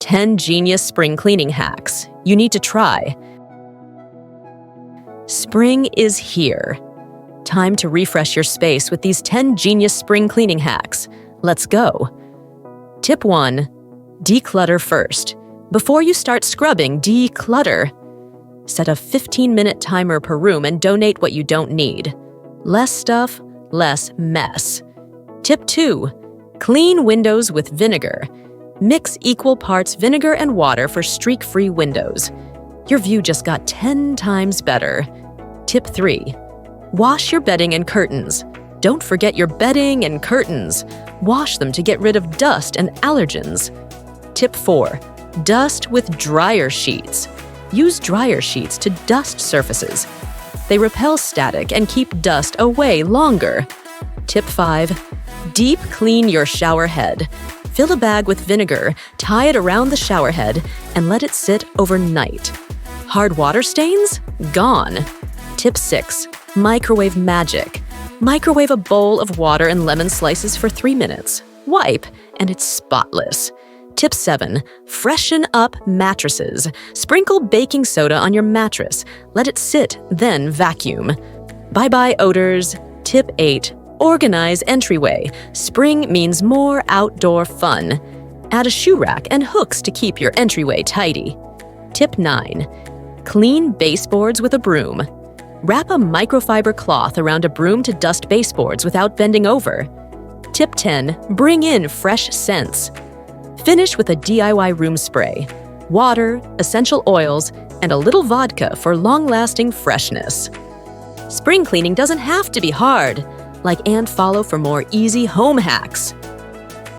10 genius spring cleaning hacks you need to try. Spring is here. Time to refresh your space with these 10 genius spring cleaning hacks. Let's go. Tip 1. Declutter first. Before you start scrubbing, declutter. Set a 15-minute timer per room and donate what you don't need. Less stuff, less mess. Tip 2. Clean windows with vinegar. Mix equal parts vinegar and water for streak-free windows. Your view just got 10 times better. Tip 3. Wash your bedding and curtains. Don't forget your bedding and curtains. Wash them to get rid of dust and allergens. Tip 4. Dust with dryer sheets. Use dryer sheets to dust surfaces. They repel static and keep dust away longer. Tip 5. Deep clean your shower head. Fill a bag with vinegar, tie it around the shower head, and let it sit overnight. Hard water stains? Gone. Tip 6. Microwave magic. Microwave a bowl of water and lemon slices for 3 minutes. Wipe, and it's spotless. Tip 7. Freshen up mattresses. Sprinkle baking soda on your mattress. Let it sit, then vacuum. Bye-bye odors. Tip 8. Organize entryway. Spring means more outdoor fun. Add a shoe rack and hooks to keep your entryway tidy. Tip 9. Clean baseboards with a broom. Wrap a microfiber cloth around a broom to dust baseboards without bending over. Tip 10. Bring in fresh scents. Finish with a DIY room spray. Water, essential oils, and a little vodka for long-lasting freshness. Spring cleaning doesn't have to be hard. Like and follow for more easy home hacks.